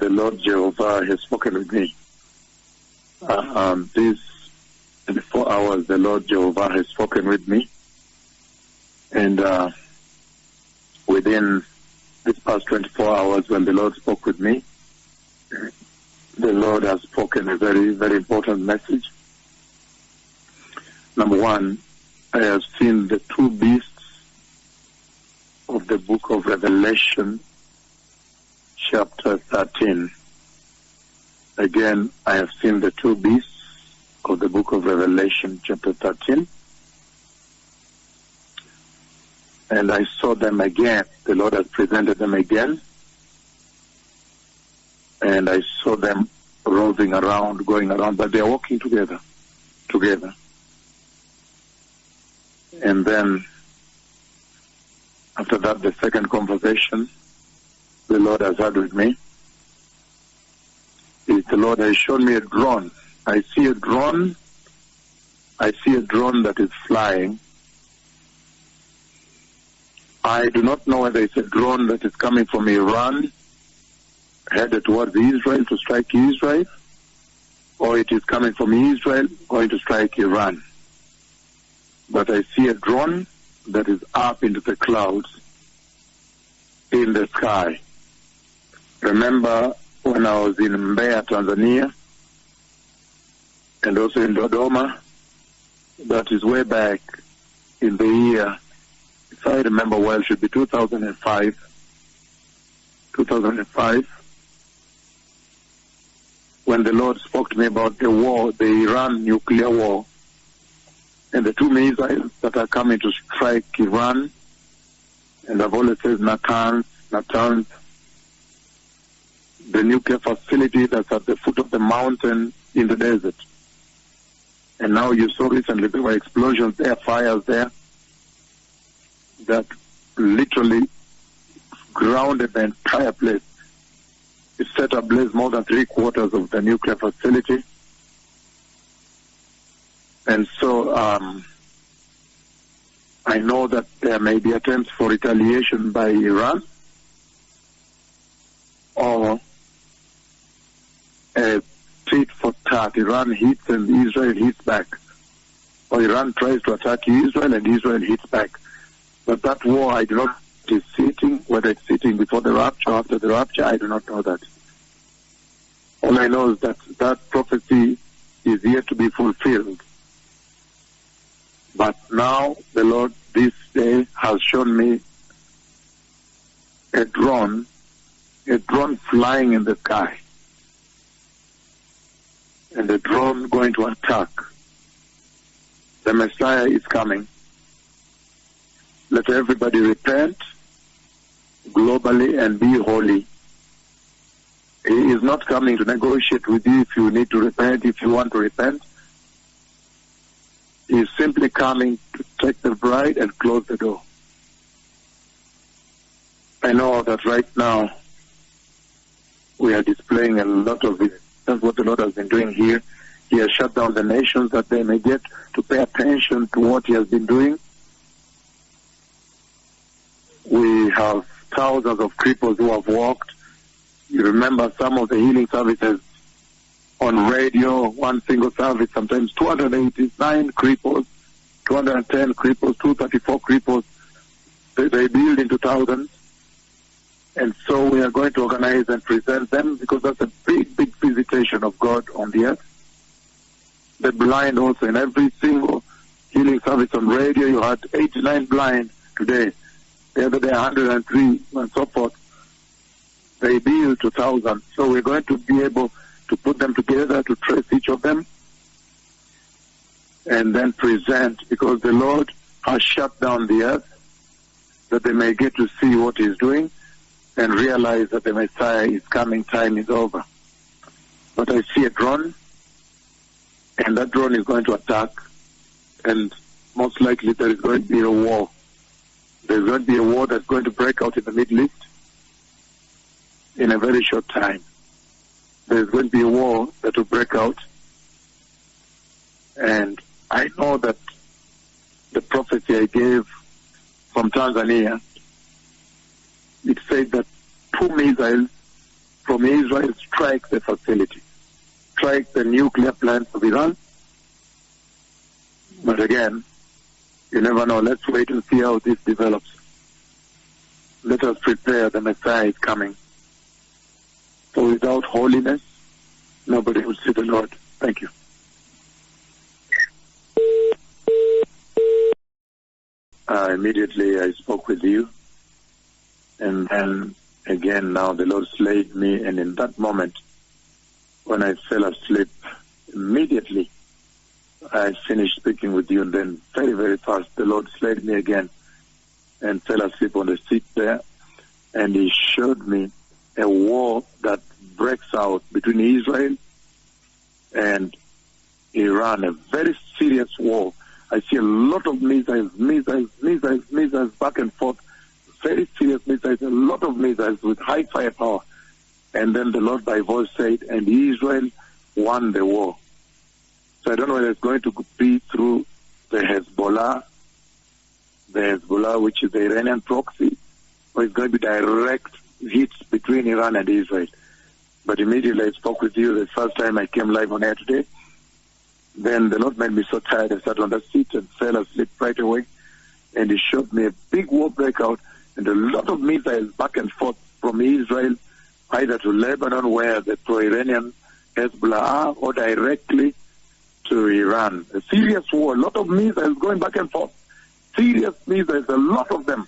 the Lord Jehovah has spoken with me. These 24 hours, the Lord Jehovah has spoken with me. And within this past 24 hours, when the Lord spoke with me, the Lord has spoken a very, very important message. Number one, I have seen the two beasts of the book of Revelation, chapter 13. Again, I have seen the two beasts of the book of Revelation, chapter 13. And I saw them again. The Lord has presented them again. And I saw them roving around, going around, but they are walking together. And then, after that, the second conversation the Lord has had with me is the Lord has shown me a drone. I see a drone that is flying. I do not know whether it's a drone that is coming from Iran, headed towards Israel to strike Israel, or it is coming from Israel going to strike Iran. But I see a drone that is up into the clouds in the sky. Remember when I was in Mbeya, Tanzania, and also in Dodoma, that is way back in the year, if I remember well, should be 2005. When the Lord spoke to me about the war, the Iran nuclear war, and the two missiles that are coming to strike Iran, and I've always said Natanz, the nuclear facility that's at the foot of the mountain in the desert. And now you saw recently there were explosions there, fires there, that literally grounded the entire place. It set ablaze more than 3/4 of the nuclear facility. And so I know that there may be attempts for retaliation by Iran, or a tit for tat. Iran hits and Israel hits back. Or Iran tries to attack Israel and Israel hits back. But that war, I do not know if it is sitting, whether it's sitting before the rapture or after the rapture, I do not know that. All I know is that that prophecy is yet to be fulfilled. But now the Lord this day has shown me a drone flying in the sky. And the drone going to attack. The Messiah is coming. Let everybody repent globally and be holy. He is not coming to negotiate with you if you need to repent, if you want to repent. He is simply coming to take the bride and close the door. I know that right now we are displaying a lot of it. That's what the Lord has been doing here. He has shut down the nations that they may get to pay attention to what He has been doing. We have thousands of cripples who have walked. You remember some of the healing services on radio, one single service, sometimes 289 cripples, 210 cripples, 234 cripples. They build into thousands. And so we are going to organize and present them because that's a big, big visitation of God on the earth. The blind also, in every single healing service on radio, you had 89 blind today. The other day, 103 and so forth. They build to thousands. So we're going to be able to put them together, to trace each of them, and then present, because the Lord has shut down the earth, that they may get to see what He's doing and realize that the Messiah is coming, time is over. But I see a drone, and that drone is going to attack, and most likely there is going to be a war. There's going to be a war that's going to break out in the Middle East in a very short time. There's going to be a war that will break out. And I know that the prophecy I gave from Tanzania, it said that 2 missiles from Israel strike the facility, strike the nuclear plants of Iran. But again, you never know. Let's wait and see how this develops. Let us prepare. The Messiah is coming. For without holiness, nobody will see the Lord. Thank you. Immediately I spoke with you, and then again now the Lord slayed me, and in that moment when I fell asleep, immediately I finished speaking with you, and then very, very fast the Lord slayed me again and fell asleep on the seat there, and He showed me a war that breaks out between Israel and Iran, a very serious war. I see a lot of missiles back and forth, very serious missiles, a lot of missiles with high firepower. And then the Lord by voice said, and Israel won the war. So I don't know whether it's going to be through the Hezbollah, which is the Iranian proxy, or it's going to be direct hits between Iran and Israel. But immediately I spoke with you the first time I came live on air today. Then the Lord made me so tired, I sat on the seat and fell asleep right away. And He showed me a big war breakout and a lot of missiles back and forth from Israel, either to Lebanon, where the pro-Iranian Hezbollah are, or directly to Iran. A serious war, a lot of missiles going back and forth. Serious missiles, a lot of them.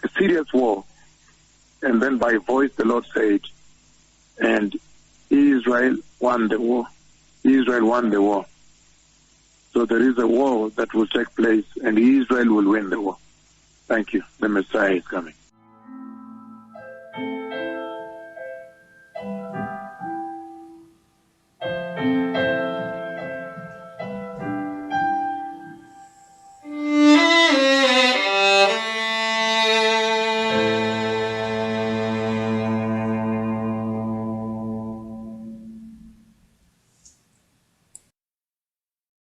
A serious war. And then by voice the Lord said, and Israel won the war. Israel won the war. So there is a war that will take place, and Israel will win the war. Thank you. The Messiah is coming.